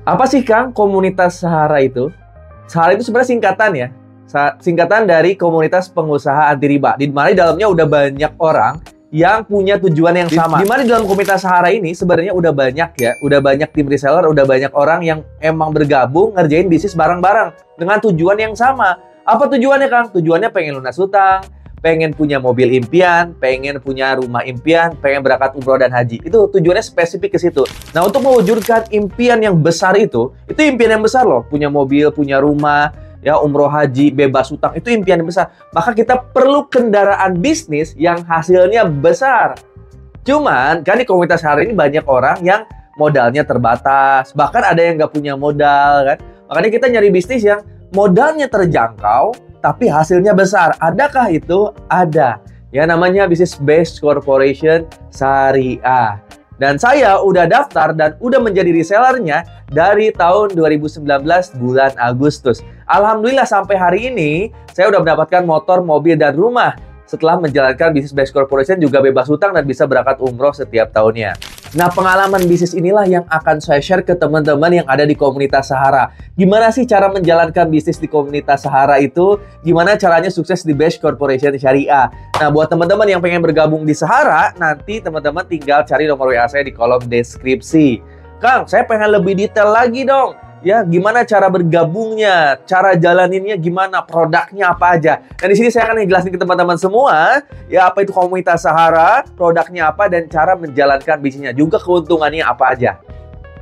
Apa sih Kang komunitas Sahara itu? Sahara itu sebenarnya singkatan ya. Singkatan dari komunitas pengusaha anti riba. Di mana di dalamnya udah banyak orang yang punya tujuan yang sama. Di mana di dalam komunitas Sahara ini sebenarnya udah banyak ya. Udah banyak tim reseller, udah banyak orang yang emang bergabung ngerjain bisnis bareng-bareng dengan tujuan yang sama. Apa tujuannya Kang? Tujuannya pengen lunas hutang, pengen punya mobil impian, pengen punya rumah impian, pengen berangkat umroh dan haji. Itu tujuannya spesifik ke situ. Nah, untuk mewujudkan impian yang besar itu impian yang besar loh. Punya mobil, punya rumah, ya umroh haji, bebas hutang, itu impian yang besar. Maka kita perlu kendaraan bisnis yang hasilnya besar. Cuman, kan di komunitas hari ini banyak orang yang modalnya terbatas. Bahkan ada yang nggak punya modal, kan? Makanya kita nyari bisnis yang modalnya terjangkau, tapi hasilnya besar. Adakah itu? Ada. Ya, namanya bisnis based corporation syariah. Dan saya udah daftar dan udah menjadi resellernya dari tahun 2019 bulan Agustus. Alhamdulillah sampai hari ini saya udah mendapatkan motor, mobil, dan rumah. Setelah menjalankan bisnis based corporation juga bebas hutang dan bisa berangkat umroh setiap tahunnya. Nah, pengalaman bisnis inilah yang akan saya share ke teman-teman yang ada di komunitas Sahara. Gimana sih cara menjalankan bisnis di komunitas Sahara itu? Gimana caranya sukses di Based Corporation Syariah? Nah, buat teman-teman yang pengen bergabung di Sahara, nanti teman-teman tinggal cari nomor WA saya di kolom deskripsi. Kang, saya pengen lebih detail lagi dong. Ya, gimana cara bergabungnya, cara jalaninnya gimana, produknya apa aja. Dan di sini saya akan jelasin ke teman-teman semua, ya apa itu komunitas Sahara, produknya apa, dan cara menjalankan bisnisnya. Juga keuntungannya apa aja.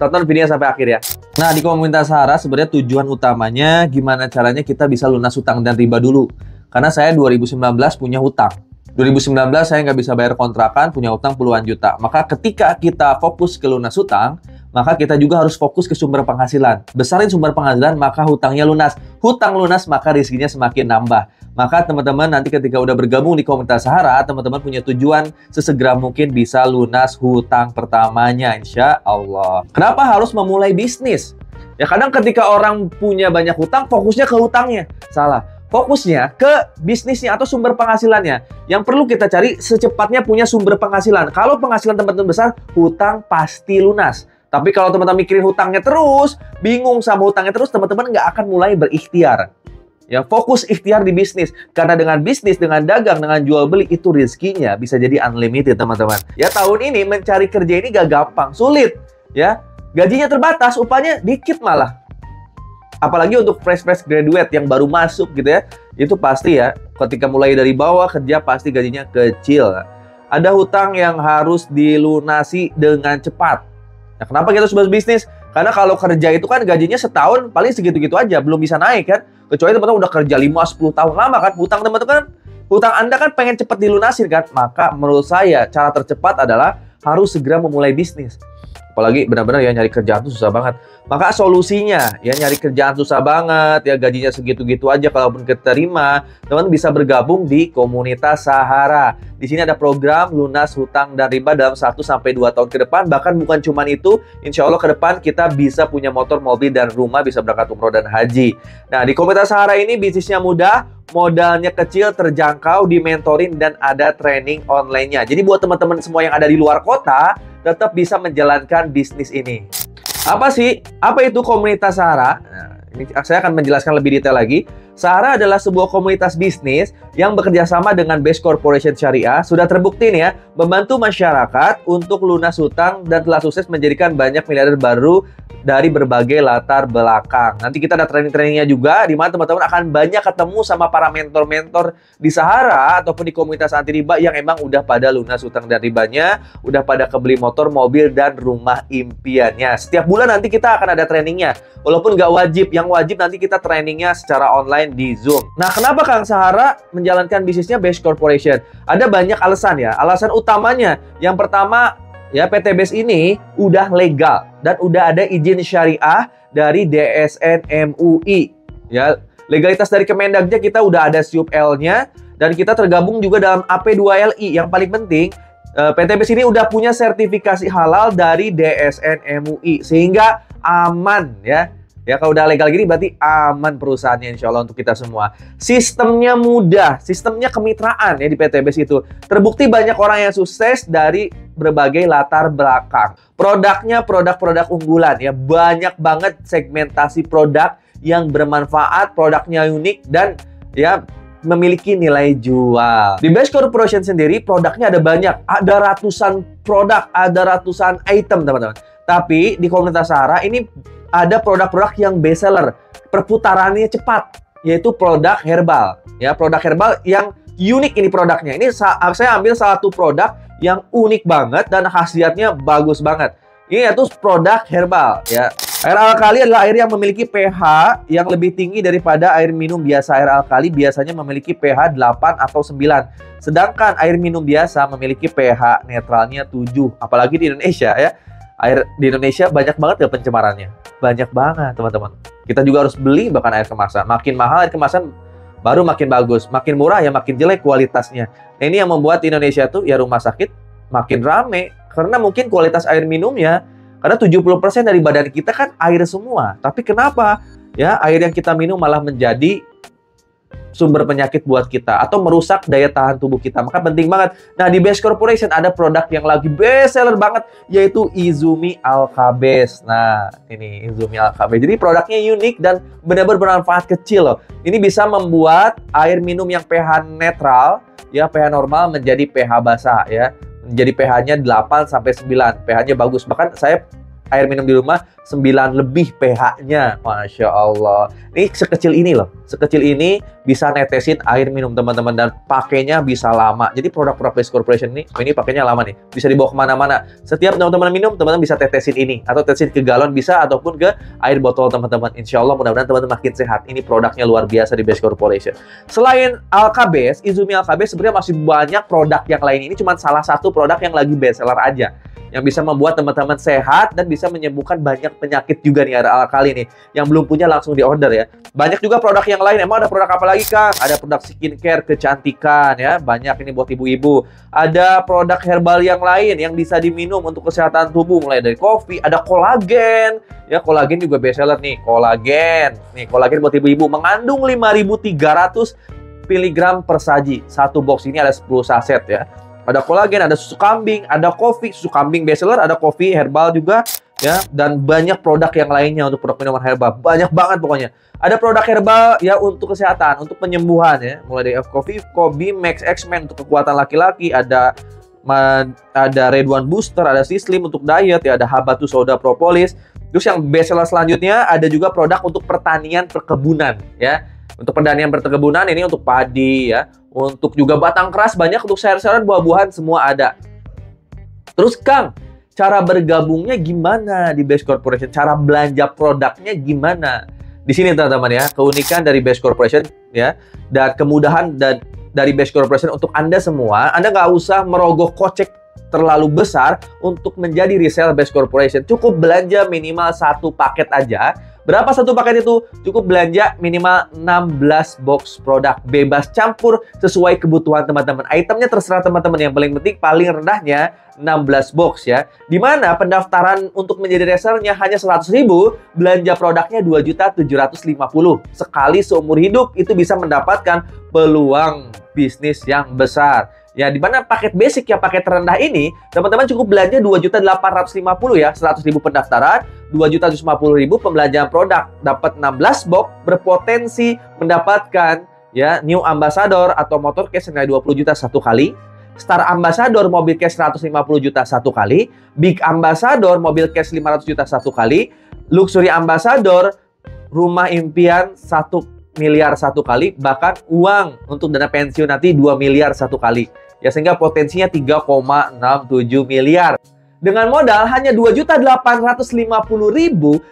Tonton videonya sampai akhir ya. Nah, di komunitas Sahara sebenarnya tujuan utamanya gimana caranya kita bisa lunas hutang dan riba dulu. Karena saya 2019 punya hutang. 2019 saya nggak bisa bayar kontrakan, punya hutang puluhan juta. Maka ketika kita fokus ke lunas hutang, maka kita juga harus fokus ke sumber penghasilan. Besarin sumber penghasilan, maka hutangnya lunas. Hutang lunas, maka rezekinya semakin nambah. Maka teman-teman nanti ketika udah bergabung di komunitas Sahara, teman-teman punya tujuan sesegera mungkin bisa lunas hutang pertamanya, insya Allah. Kenapa harus memulai bisnis? Ya kadang ketika orang punya banyak hutang, fokusnya ke hutangnya. Salah. Fokusnya ke bisnisnya atau sumber penghasilannya. Yang perlu kita cari secepatnya punya sumber penghasilan. Kalau penghasilan teman-teman besar, hutang pasti lunas. Tapi kalau teman-teman mikirin hutangnya terus, bingung sama hutangnya terus, teman-teman nggak akan mulai berikhtiar. Ya, fokus ikhtiar di bisnis. Karena dengan bisnis, dengan dagang, dengan jual beli, itu rezekinya bisa jadi unlimited, teman-teman. Ya, tahun ini mencari kerja ini gak gampang, sulit. Ya, gajinya terbatas, upahnya dikit malah. Apalagi untuk fresh graduate yang baru masuk gitu ya. Itu pasti ya, ketika mulai dari bawah kerja pasti gajinya kecil. Ada hutang yang harus dilunasi dengan cepat. Nah, kenapa kita harus bisnis? Karena kalau kerja itu kan gajinya setahun paling segitu-gitu aja, belum bisa naik kan. Kecuali teman-teman udah kerja 5-10 tahun lama kan. Hutang teman-teman kan, hutang Anda kan pengen cepat dilunasin kan. Maka menurut saya cara tercepat adalah harus segera memulai bisnis. Apalagi benar-benar ya nyari kerjaan itu susah banget. Maka solusinya ya nyari kerjaan susah banget, ya gajinya segitu-gitu aja kalaupun keterima, teman-teman bisa bergabung di komunitas Sahara. Di sini ada program lunas hutang dan riba dalam 1-2 tahun ke depan. Bahkan bukan cuma itu, insya Allah ke depan kita bisa punya motor, mobil, dan rumah, bisa berangkat umroh dan haji. Nah, di komunitas Sahara ini bisnisnya mudah, modalnya kecil, terjangkau, dimentorin, dan ada training online-nya. Jadi buat teman-teman semua yang ada di luar kota, tetap bisa menjalankan bisnis ini. Apa sih? Apa itu komunitas Sahara? Nah, ini saya akan menjelaskan lebih detail lagi. Sahara adalah sebuah komunitas bisnis yang bekerja sama dengan Based Corporation Syariah. Sudah terbukti nih ya, membantu masyarakat untuk lunas hutang dan telah sukses menjadikan banyak miliarder baru dari berbagai latar belakang. Nanti kita ada training-trainingnya juga, di mana teman-teman akan banyak ketemu sama para mentor-mentor di Sahara ataupun di komunitas anti riba yang emang udah pada lunas hutang dan ribanya, udah pada kebeli motor, mobil, dan rumah impiannya. Setiap bulan nanti kita akan ada trainingnya. Walaupun nggak wajib, yang wajib nanti kita trainingnya secara online di Zoom. Nah, kenapa Kang Sahara menjalankan bisnisnya Based Corporation? Ada banyak alasan ya. Alasan utamanya, yang pertama, ya PT BASE ini udah legal dan udah ada izin syariah dari DSN MUI. Ya, legalitas dari Kemendagnya kita udah ada SIUP-L-nya dan kita tergabung juga dalam AP2LI. Yang paling penting, PT BASE ini udah punya sertifikasi halal dari DSN MUI sehingga aman ya. Ya, kalau udah legal gini berarti aman perusahaannya insya Allah untuk kita semua. Sistemnya mudah, sistemnya kemitraan ya di PT BASE itu. Terbukti banyak orang yang sukses dari berbagai latar belakang. Produknya produk-produk unggulan ya, banyak banget segmentasi produk yang bermanfaat, produknya unik dan ya memiliki nilai jual. Di Best Corporation sendiri produknya ada banyak, ada ratusan produk, ada ratusan item teman-teman. Tapi di komunitas Sahara ini ada produk-produk yang best seller, perputarannya cepat, yaitu produk herbal. Ya, produk herbal yang unik ini produknya. Ini saya ambil satu produk yang unik banget dan khasiatnya bagus banget. Ini yaitu produk herbal ya. Air alkali adalah air yang memiliki pH yang lebih tinggi daripada air minum biasa. Air alkali biasanya memiliki pH 8 atau 9. Sedangkan air minum biasa memiliki pH netralnya 7. Apalagi di Indonesia ya. Air di Indonesia banyak banget ya pencemarannya. Banyak banget teman-teman. Kita juga harus beli bahkan air kemasan. Makin mahal air kemasan baru makin bagus. Makin murah ya makin jelek kualitasnya. Nah, ini yang membuat Indonesia tuh ya rumah sakit makin rame. Karena mungkin kualitas air minumnya, karena 70% dari badan kita kan air semua. Tapi kenapa ya air yang kita minum malah menjadi sumber penyakit buat kita atau merusak daya tahan tubuh kita? Maka penting banget. Nah, di Best Corporation ada produk yang lagi best seller banget, yaitu Izumi Alka-Base. Nah, ini Izumi Alka-Base. Jadi produknya unik dan benar-benar bermanfaat kecil loh. Ini bisa membuat air minum yang pH netral, ya pH normal menjadi pH basah ya. Menjadi pH-nya 8 sampai 9. pH-nya bagus. Bahkan saya air minum di rumah 9 lebih pH-nya. Masya Allah. Ini sekecil ini loh. Sekecil ini bisa netesin air minum teman-teman. Dan pakainya bisa lama. Jadi produk-produk Best Corporation ini pakainya lama nih. Bisa dibawa kemana-mana. Setiap teman-teman minum, teman-teman bisa tetesin ini. Atau tetesin ke galon bisa. Ataupun ke air botol teman-teman. Insya Allah mudah-mudahan teman-teman makin sehat. Ini produknya luar biasa di Best Corporation. Selain Alka-Base, Izumi Alka-Base sebenarnya masih banyak produk yang lain. Ini cuma salah satu produk yang lagi best seller aja. Yang bisa membuat teman-teman sehat dan bisa menyembuhkan banyak penyakit juga nih, air alkali nih. Yang belum punya langsung di order ya. Banyak juga produk yang lain. Emang ada produk apa lagi, Kang? Ada produk skincare kecantikan ya. Banyak ini buat ibu-ibu. Ada produk herbal yang lain yang bisa diminum untuk kesehatan tubuh. Mulai dari kopi, ada kolagen. Ya, kolagen juga best seller nih. Kolagen. Nih, kolagen buat ibu-ibu. Mengandung 5.300 mg per saji. Satu box ini ada 10 saset ya. Ada kolagen, ada susu kambing, ada kopi, susu kambing best seller, ada kopi herbal juga ya, dan banyak produk yang lainnya untuk produk minuman herbal. Banyak banget pokoknya. Ada produk herbal ya untuk kesehatan, untuk penyembuhan ya. Mulai dari F-Coffee, Kobi, Max X-Men untuk kekuatan laki-laki, ada Red1 Booster, ada Sislim untuk diet ya, ada Habatus Soda Propolis. Terus yang best seller selanjutnya ada juga produk untuk pertanian perkebunan ya. Untuk pertanian perkebunan ini untuk padi ya, untuk juga batang keras banyak, untuk sayur-sayuran, buah-buahan semua ada. Terus Kang, cara bergabungnya gimana di Best Corporation? Cara belanja produknya gimana? Di sini teman-teman ya, keunikan dari Best Corporation ya, dan kemudahan dari Best Corporation untuk Anda semua. Anda nggak usah merogoh kocek terlalu besar untuk menjadi reseller Best Corporation. Cukup belanja minimal satu paket aja. Berapa satu paket itu? Cukup belanja minimal 16 box produk. Bebas campur sesuai kebutuhan teman-teman. Itemnya terserah teman-teman. Yang paling penting, paling rendahnya 16 box ya. Dimana pendaftaran untuk menjadi resellernya hanya 100.000. Belanja produknya 2.750.000. Sekali seumur hidup itu bisa mendapatkan peluang bisnis yang besar. Ya, di mana paket basic ya, paket terendah ini, teman-teman cukup belanja 2.850.000 ya, 100.000 pendaftaran, 2.750.000 pembelanjaan produk, dapat 16 box, berpotensi mendapatkan ya new ambassador atau motor cash senilai 20 juta satu kali, Star Ambassador mobil cash 150 juta satu kali, Big Ambassador mobil cash 500 juta satu kali, Luxury Ambassador rumah impian 1 miliar satu kali, bahkan uang untuk dana pensiun nanti 2 miliar satu kali. Ya, sehingga potensinya 3,67 miliar. Dengan modal hanya 2.850.000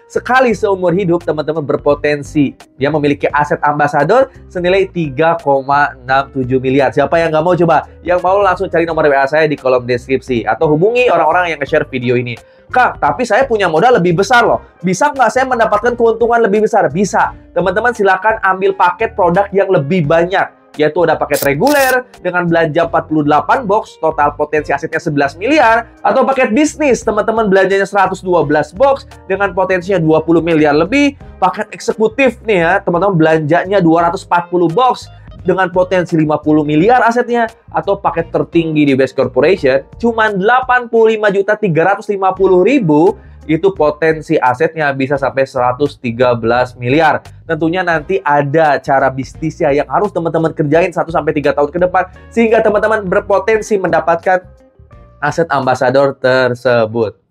sekali seumur hidup, teman-teman berpotensi ya memiliki aset ambasador senilai 3,67 miliar. Siapa yang nggak mau coba? Yang mau langsung cari nomor WA saya di kolom deskripsi atau hubungi orang-orang yang nge-share video ini. Kang, tapi saya punya modal lebih besar loh. Bisa nggak saya mendapatkan keuntungan lebih besar? Bisa. Teman-teman silakan ambil paket produk yang lebih banyak. Yaitu ada paket reguler dengan belanja 48 box, total potensi asetnya 11 miliar. Atau paket bisnis, teman-teman belanjanya 112 box dengan potensinya 20 miliar lebih. Paket eksekutif nih ya, teman-teman belanjanya 240 box dengan potensi 50 miliar asetnya, atau paket tertinggi di Best Corporation cuman 85.350.000, itu potensi asetnya bisa sampai 113 miliar. Tentunya nanti ada cara bisnisnya yang harus teman-teman kerjain 1-3 tahun ke depan sehingga teman-teman berpotensi mendapatkan aset ambasador tersebut.